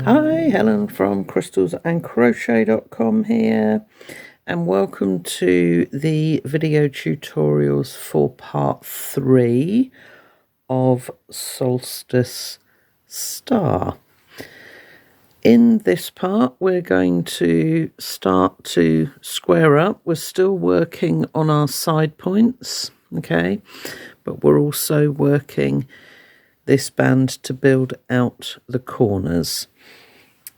Hi, Helen from crystalsandcrochet.com here, and welcome to the video tutorials for part 3 of Solstice Star. In this part, we're going to start to square up. We're still working on our side points, okay, but we're also working this band to build out the corners.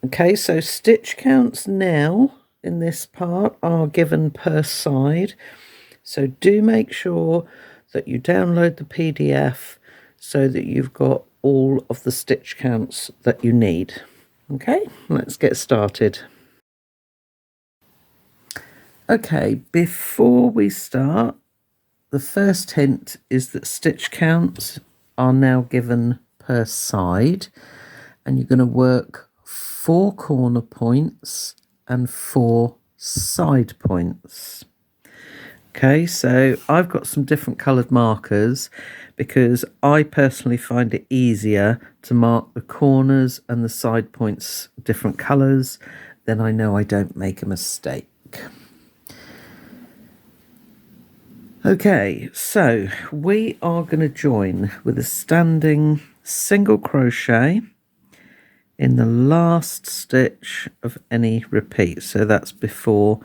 Okay, so stitch counts now in this part are given per side. So do make sure that you download the PDF so that you've got all of the stitch counts that you need. Okay, let's get started. Okay, before we start, the first hint is that stitch counts are now given per side, and you're going to work 4 corner points and 4 side points. Okay, so I've got some different coloured markers because I personally find it easier to mark the corners and the side points different colours, then I know I don't make a mistake. Okay, so we are going to join with a standing single crochet in the last stitch of any repeat. So that's before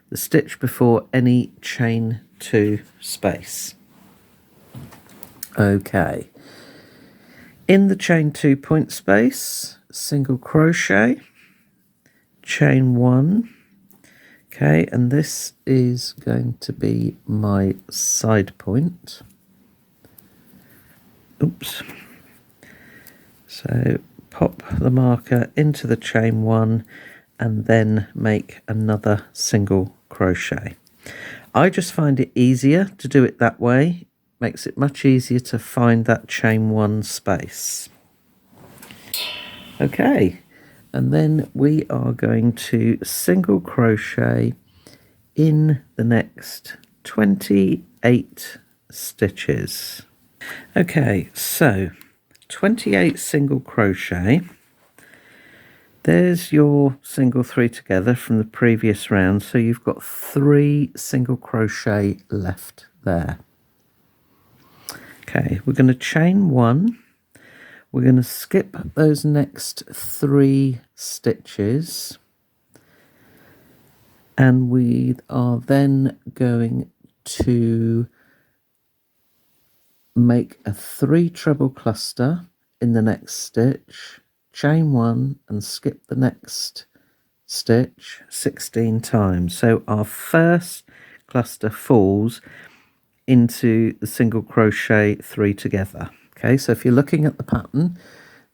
the stitch before any chain 2 space. Okay, in the chain 2 point space, single crochet, chain 1. Okay, and this is going to be my side point. Oops. So pop the marker into the chain 1 and then make another single crochet. I just find it easier to do it that way. Makes it much easier to find that chain 1 space. Okay, and then we are going to single crochet in the next 28 stitches. Okay, so 28 single crochet. There's your single 3 together from the previous round, so you've got 3 single crochet left there. Okay, we're going to chain 1. We're going to skip those next 3 stitches, and we are then going to make a 3 treble cluster in the next stitch, chain 1 and skip the next stitch 16 times. So our first cluster falls into the single crochet 3 together. Okay, so if you're looking at the pattern,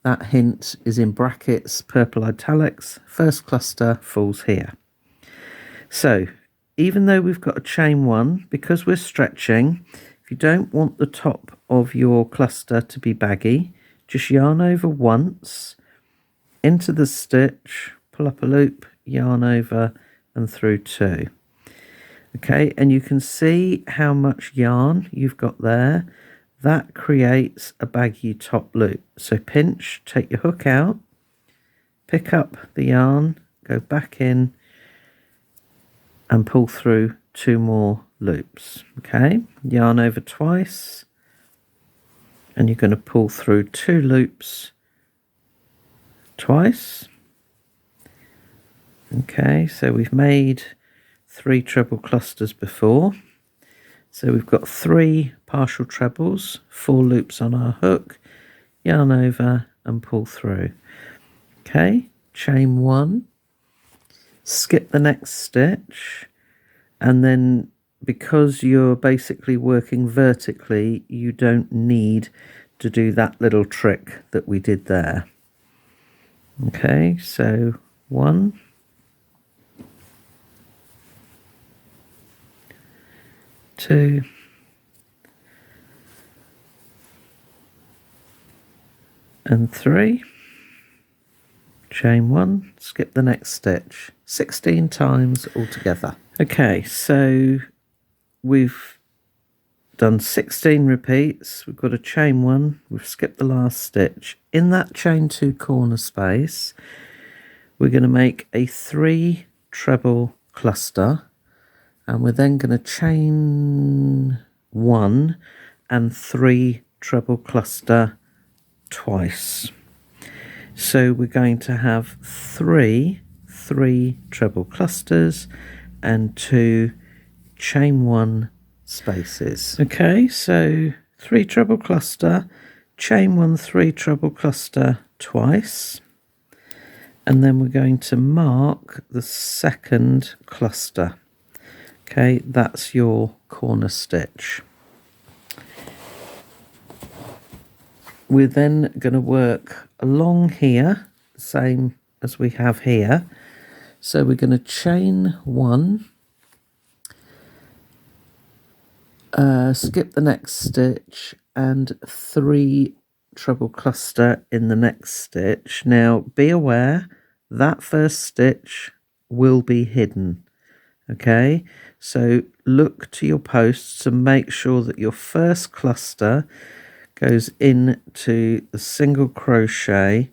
that hint is in brackets, purple italics. First cluster falls here. So even though we've got a chain 1, because we're stretching, if you don't want the top of your cluster to be baggy, just yarn over once into the stitch, pull up a loop, yarn over and through 2. Okay, and you can see how much yarn you've got there. That creates a baggy top loop. So pinch, take your hook out, pick up the yarn, go back in and pull through 2 more loops. Okay, yarn over twice and you're going to pull through 2 loops twice. Okay, so we've made 3 treble clusters before. So we've got 3 partial trebles, 4 loops on our hook, yarn over and pull through. Okay, chain 1, skip the next stitch, and then because you're basically working vertically, you don't need to do that little trick that we did there. Okay, so 1, 2, and 3, chain 1, skip the next stitch 16 times altogether. Okay, so we've done 16 repeats, we've got a chain 1, we've skipped the last stitch. In that chain 2 corner space, we're going to make a 3 treble cluster, and we're then going to chain 1 and 3 treble cluster twice. So we're going to have 3 treble clusters and 2 chain 1 spaces. Okay, so 3 treble cluster, chain 1 3 treble cluster twice, and then we're going to mark the second cluster. Okay, that's your corner stitch. We're then going to work along here, same as we have here. So we're going to chain 1, skip the next stitch, and 3 treble cluster in the next stitch. Now be aware that first stitch will be hidden. Okay, so look to your posts and make sure that your first cluster goes into the single crochet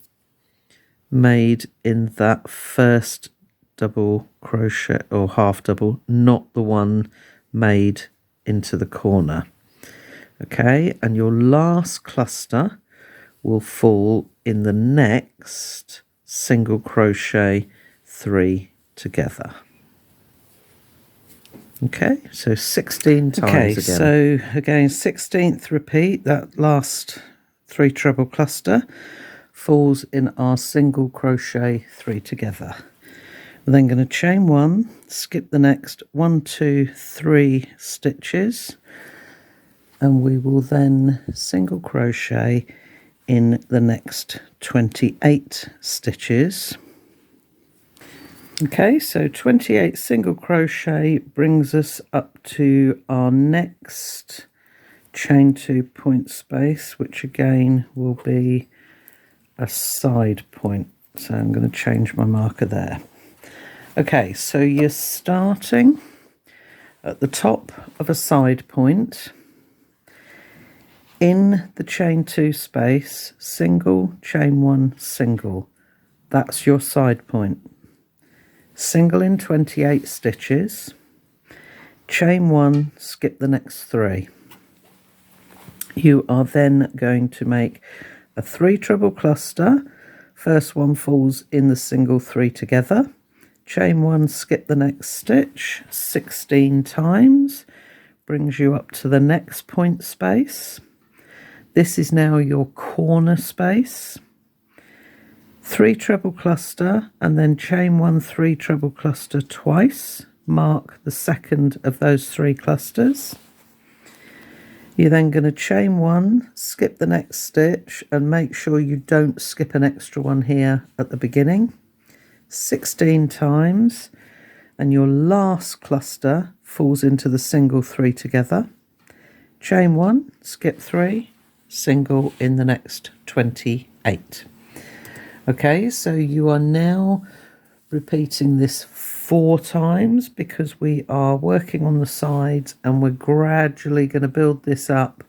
made in that first double crochet or half double, not the one made into the corner. Okay, and your last cluster will fall in the next single crochet 3 together. Okay, so 16 times again. Okay, so again, 16th repeat, that last 3 treble cluster falls in our single crochet 3 together. We're then going to chain 1, skip the next 1 2 3 stitches, and we will then single crochet in the next 28 stitches. Okay, so 28 single crochet brings us up to our next chain 2 point space, which again will be a side point. So I'm going to change my marker there. Okay, so you're starting at the top of a side point. In the chain 2 space, single, chain 1, single. That's your side point. Single in 28 stitches, chain 1, skip the next 3. You are then going to make a 3 treble cluster. First one falls in the single 3 together. Chain 1, skip the next stitch 16 times, brings you up to the next point space. This is now your corner space. 3 treble cluster, and then chain 1 3 treble cluster twice. Mark the second of those 3 clusters. You're then going to chain 1, skip the next stitch, and make sure you don't skip an extra one here at the beginning. 16 times, and your last cluster falls into the single 3 together. Chain 1, skip 3, single in the next 28. Okay, so you are now repeating this 4 times because we are working on the sides, and we're gradually going to build this up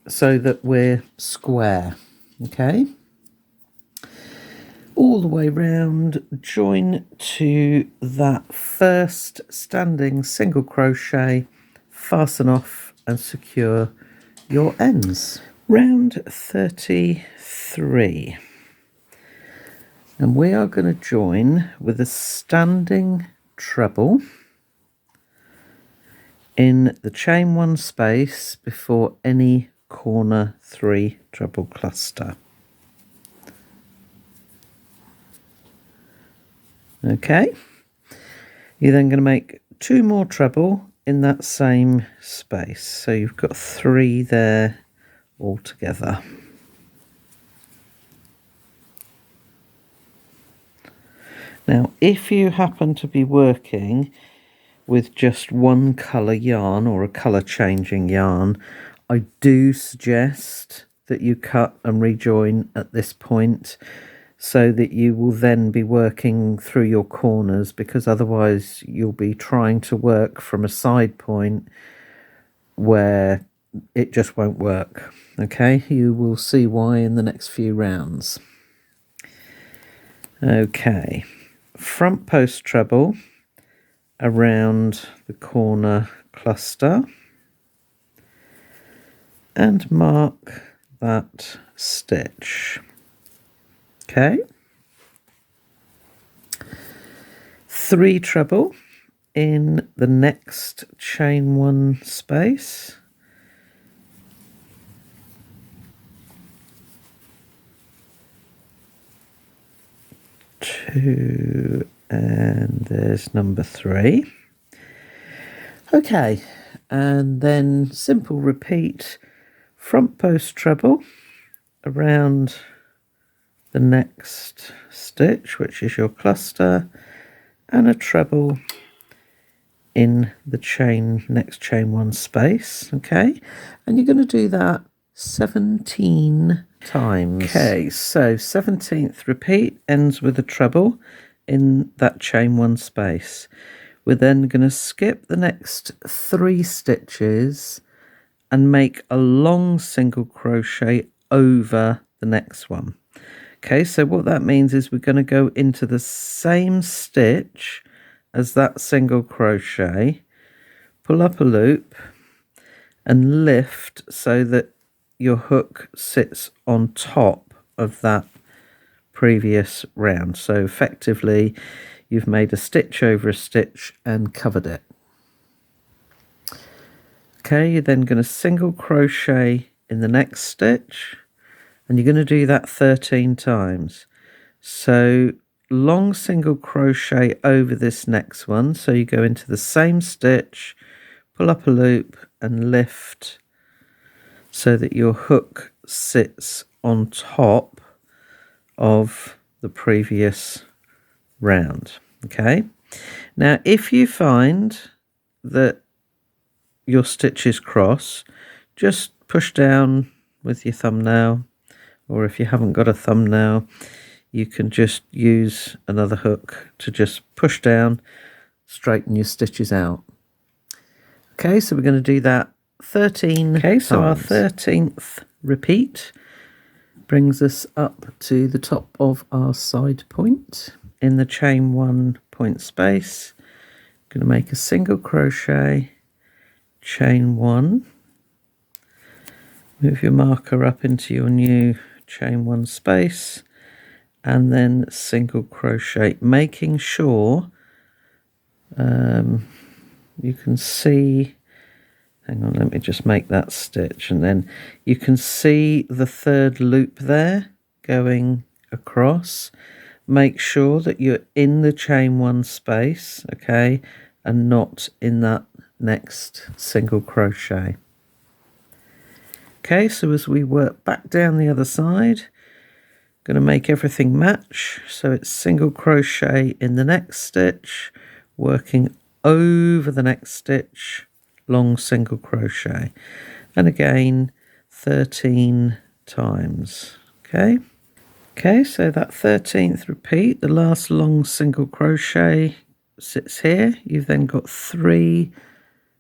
so that we're square. Okay, all the way round, join to that first standing single crochet, fasten off and secure your ends. Round 33. And we are going to join with a standing treble in the chain 1 space before any corner 3 treble cluster. Okay, you're then going to make 2 more treble in that same space, so you've got 3 there altogether. Now, if you happen to be working with just one colour yarn or a colour changing yarn, I do suggest that you cut and rejoin at this point so that you will then be working through your corners, because otherwise you'll be trying to work from a side point where it just won't work. Okay, you will see why in the next few rounds. Okay, front post treble around the corner cluster and mark that stitch. Okay, 3 treble in the next chain 1 space, 2, and there's number 3. Okay, and then simple repeat, front post treble around the next stitch, which is your cluster, and a treble in the next chain 1 space. Okay, and you're going to do that 17 times. Okay, so 17th repeat ends with a treble in that chain 1 space. We're then going to skip the next 3 stitches and make a long single crochet over the next one. Okay, so what that means is we're going to go into the same stitch as that single crochet, pull up a loop and lift so that your hook sits on top of that previous round. So effectively you've made a stitch over a stitch and covered it. Okay, you're then going to single crochet in the next stitch, and you're going to do that 13 times. So long single crochet over this next one, so you go into the same stitch, pull up a loop and lift so that your hook sits on top of the previous round. Okay, now if you find that your stitches cross, just push down with your thumbnail, or if you haven't got a thumbnail, you can just use another hook to just push down, straighten your stitches out. Okay, so we're going to do that 13 times. So our 13th repeat brings us up to the top of our side point. In the chain 1 point space, going to make a single crochet, chain 1, move your marker up into your new chain 1 space, and then single crochet, making sure you can see, hang on, let me just make that stitch, and then you can see the 3rd loop there going across. Make sure that you're in the chain 1 space, okay, and not in that next single crochet. Okay, so as we work back down the other side, going to make everything match. So it's single crochet in the next stitch, working over the next stitch, long single crochet, and again 13 times. Okay, so that 13th repeat, the last long single crochet sits here. You've then got 3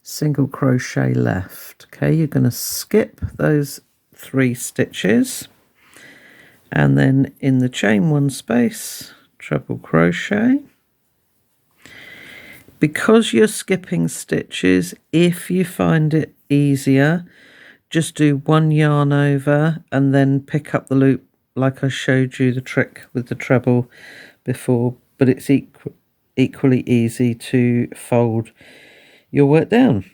single crochet left. Okay, you're going to skip those 3 stitches, and then in the chain 1 space, treble crochet. Because you're skipping stitches, if you find it easier, just do 1 yarn over and then pick up the loop like I showed you the trick with the treble before, but it's equally easy to fold your work down.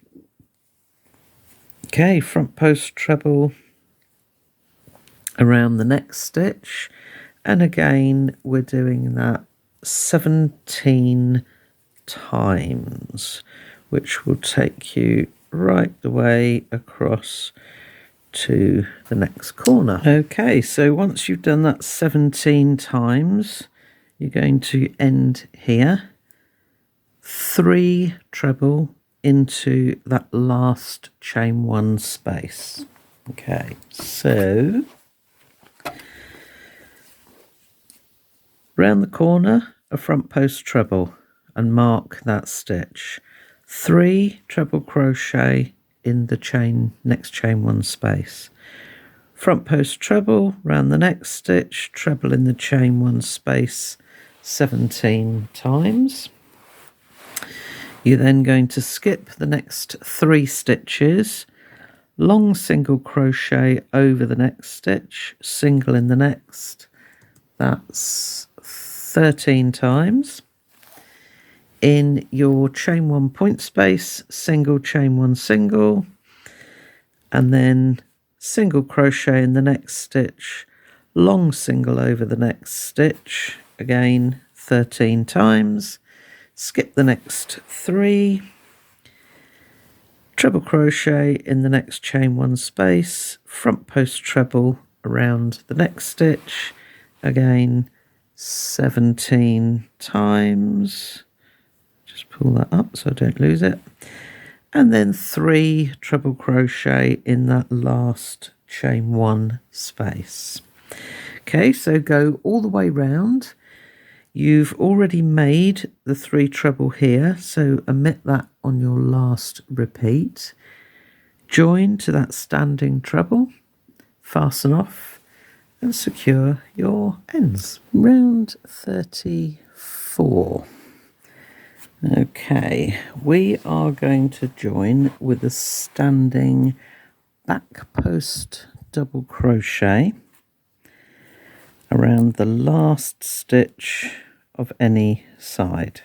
Okay, front post treble around the next stitch, and again we're doing that 17 times, which will take you right the way across to the next corner. Okay, so once you've done that 17 times, you're going to end here, 3 treble into that last chain 1 space. Okay, so round the corner, a front post treble, and mark that stitch. 3 treble crochet in the next chain 1 space. Front post treble, round the next stitch, treble in the chain 1 space, 17 times. You're then going to skip the next 3 stitches, long single crochet over the next stitch, single in the next. That's 13 times. In your chain 1 point space, single, chain 1, single, and then single crochet in the next stitch, long single over the next stitch, again 13 times. Skip the next 3, treble crochet in the next chain 1 space, front post treble around the next stitch, again 17 times. Just pull that up so I don't lose it, and then 3 treble crochet in that last chain 1 space. Okay, so go all the way round. You've already made the 3 treble here, so omit that on your last repeat. Join to that standing treble, fasten off and secure your ends. Round 34. Okay, we are going to join with a standing back post double crochet around the last stitch of any side.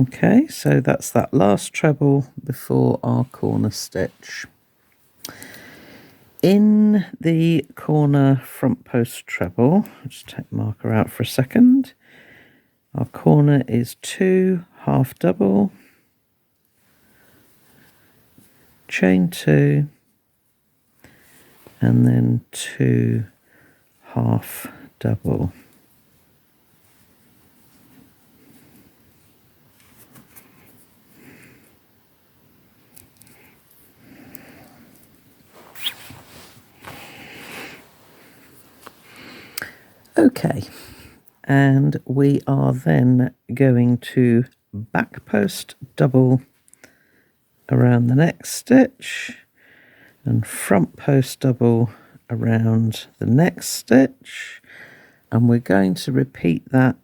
Okay, so that's that last treble before our corner stitch. In the corner front post treble, I'll just take marker out for a second. Our corner is 2 half double, chain 2, and then 2 half double. Okay, and we are then going to back post double around the next stitch and front post double around the next stitch, and we're going to repeat that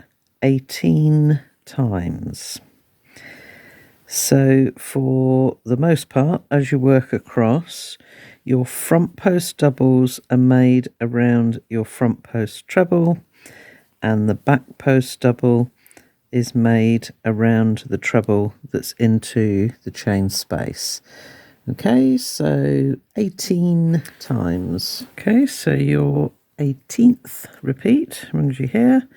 18 times. So for the most part, as you work across, your front post doubles are made around your front post treble, and the back post double is made around the treble that's into the chain space. Okay, so 18 times. Okay, so your 18th repeat brings you here.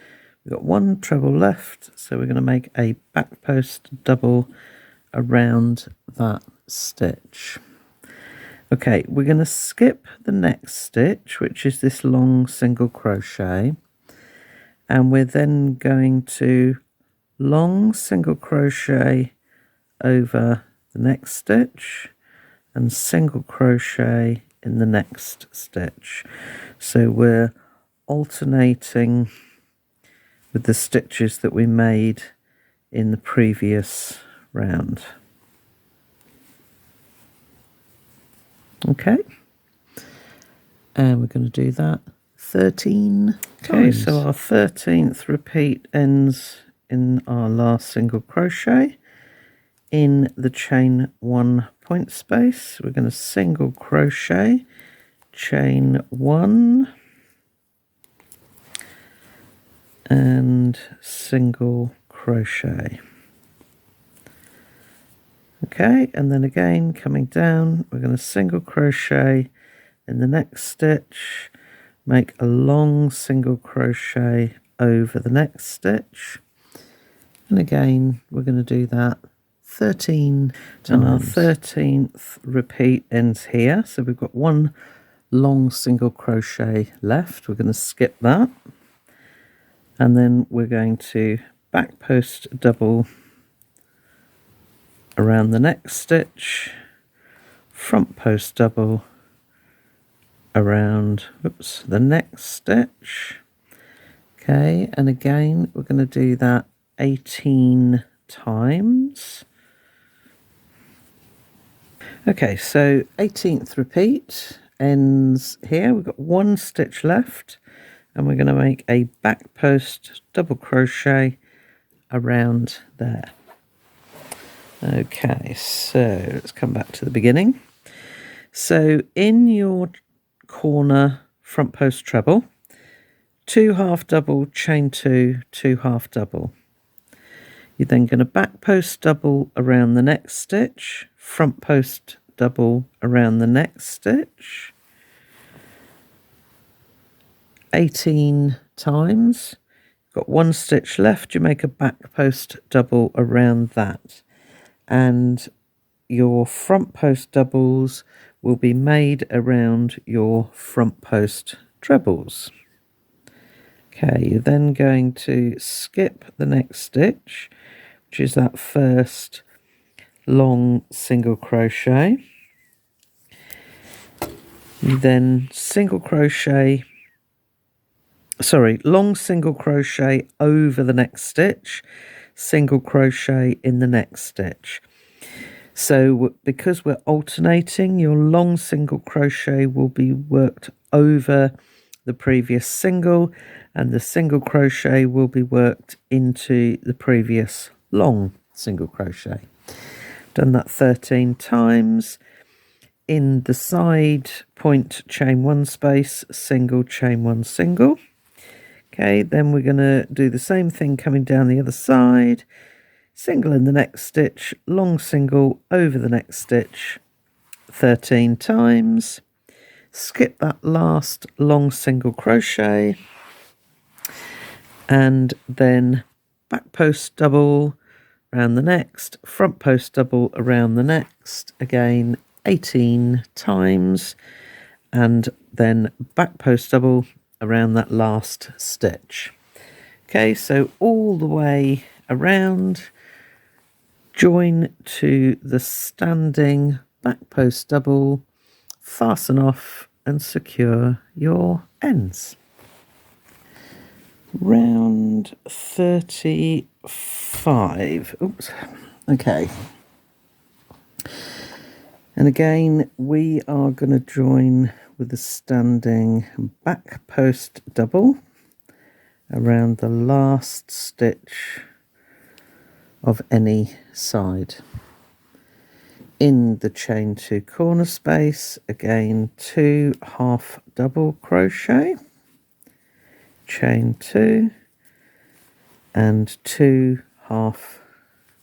We've got 1 treble left, so we're going to make a back post double around that stitch. Okay, we're going to skip the next stitch, which is this long single crochet, and we're then going to long single crochet over the next stitch and single crochet in the next stitch. So we're alternating with the stitches that we made in the previous round. Okay, and we're going to do that 13 times. Okay, so our 13th repeat ends in our last single crochet in the chain 1 point space. We're going to single crochet, chain 1, and single crochet. Okay, and then again coming down, we're going to single crochet in the next stitch, make a long single crochet over the next stitch, and again we're going to do that 13 times. And our 13th repeat ends here, so we've got 1 long single crochet left. We're going to skip that, and then we're going to back post double around the next stitch, front post double around the next stitch. Okay, and again we're going to do that 18 times. Okay, so 18th repeat, ends here. We've got one stitch left, and we're going to make a back post double crochet around there. Okay, so let's come back to the beginning. So in your corner front post treble, 2 half double, chain 2, 2 half double. You're then going to back post double around the next stitch, front post double around the next stitch, 18 times. Got one stitch left, you make a back post double around that, and your front post doubles will be made around your front post trebles. Okay, you're then going to skip the next stitch, which is that first long single crochet. You then long single crochet over the next stitch, single crochet in the next stitch. So because we're alternating, your long single crochet will be worked over the previous single, and the single crochet will be worked into the previous long single crochet. Done that 13 times. In the side point, chain 1 space, single, chain 1, single. Okay, then we're going to do the same thing coming down the other side. Single in the next stitch, long single over the next stitch 13 times. Skip that last long single crochet, and then back post double around the next, front post double around the next, again 18 times, and then back post double around that last stitch. Okay, so all the way around, join to the standing back post double, fasten off and secure your ends. Round 35. Oops. Okay. And again, we are going to join with the standing back post double around the last stitch of any side. In the chain 2 corner space, again 2 half double crochet, chain 2, and 2 half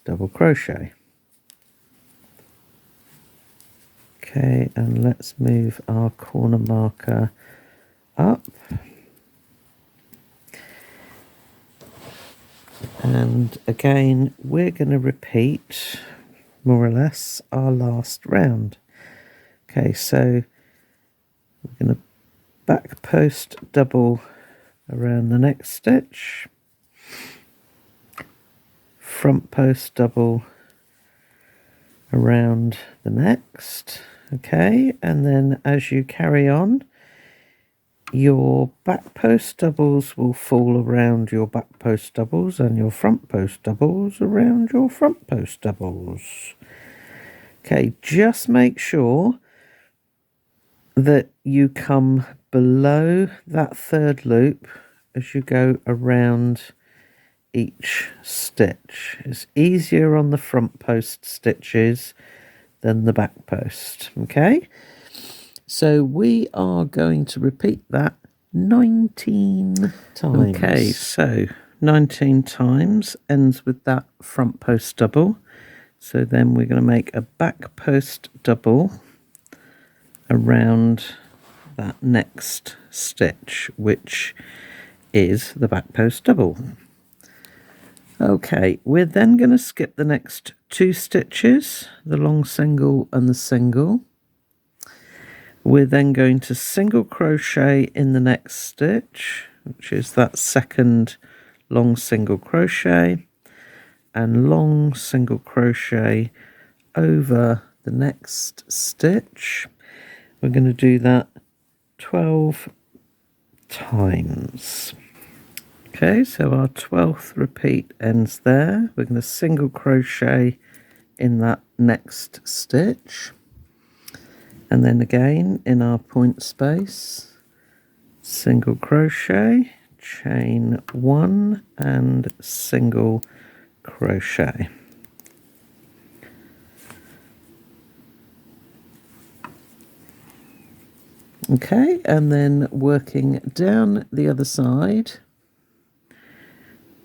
double crochet. Okay, and let's move our corner marker up. And again, we're going to repeat more or less our last round. Okay, so we're going to back post double around the next stitch, front post double around the next. Okay, and then as you carry on, your back post doubles will fall around your back post doubles, and your front post doubles around your front post doubles. Okay, just make sure that you come below that third loop as you go around each stitch. It's easier on the front post stitches than the back post. Okay, so we are going to repeat that 19 times. Okay, so 19 times ends with that front post double. So then we're going to make a back post double around that next stitch, which is the back post double. Okay, we're then going to skip the next 2 stitches, the long single and the single. We're then going to single crochet in the next stitch, which is that second long single crochet, and long single crochet over the next stitch. We're going to do that 12 times. Okay, so our 12th repeat ends there. We're going to single crochet in that next stitch, And then again in our point space, single crochet, chain 1 and single crochet. Okay, and then working down the other side,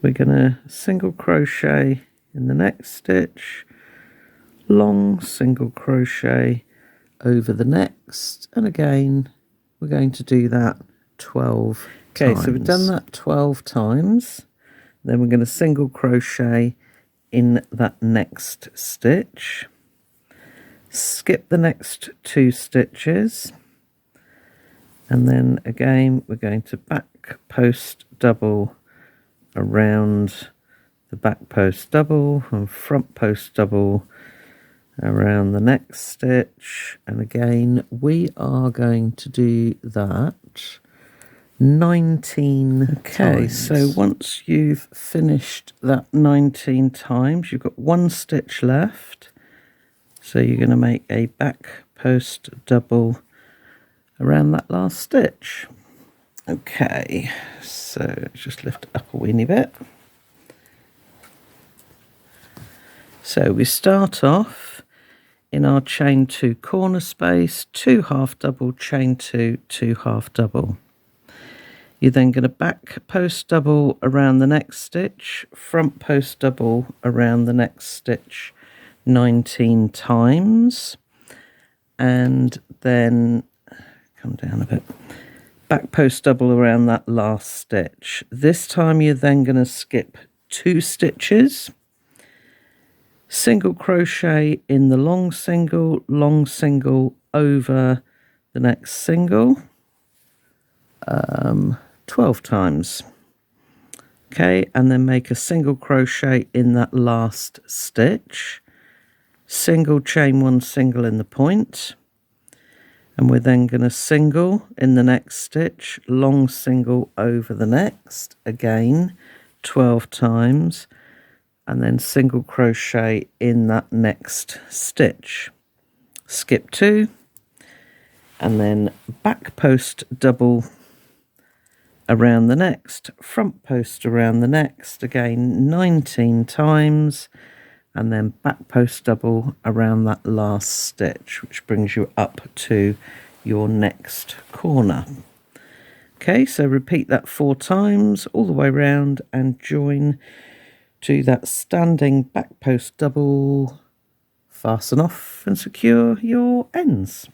we're going to single crochet in the next stitch, long single crochet over the next, and again we're going to do that 12 times. Okay, so we've done that 12 times. Then we're going to single crochet in that next stitch, skip the next 2 stitches, and then again we're going to back post double around the back post double and front post double around the next stitch, and again we are going to do that 19 times. So once you've finished that 19 times, you've got 1 stitch left, so you're going to make a back post double around that last stitch. Okay, so let's just lift up a weeny bit. So we start off in our chain 2 corner space, 2 half double, chain 2, 2 half double. You're then going to back post double around the next stitch, front post double around the next stitch 19 times, and then come down a bit, back post double around that last stitch. This time you're then going to skip 2 stitches, single crochet in the long single over the next single 12 times. Okay, and then make a single crochet in that last stitch, single chain 1 single in the point, and we're then going to single in the next stitch, long single over the next, again 12 times, and then single crochet in that next stitch, skip 2, and then back post double around the next, front post around the next, again 19 times, and then back post double around that last stitch, which brings you up to your next corner. Okay, so repeat that 4 times all the way around and join to that standing back post double, fasten off and secure your ends.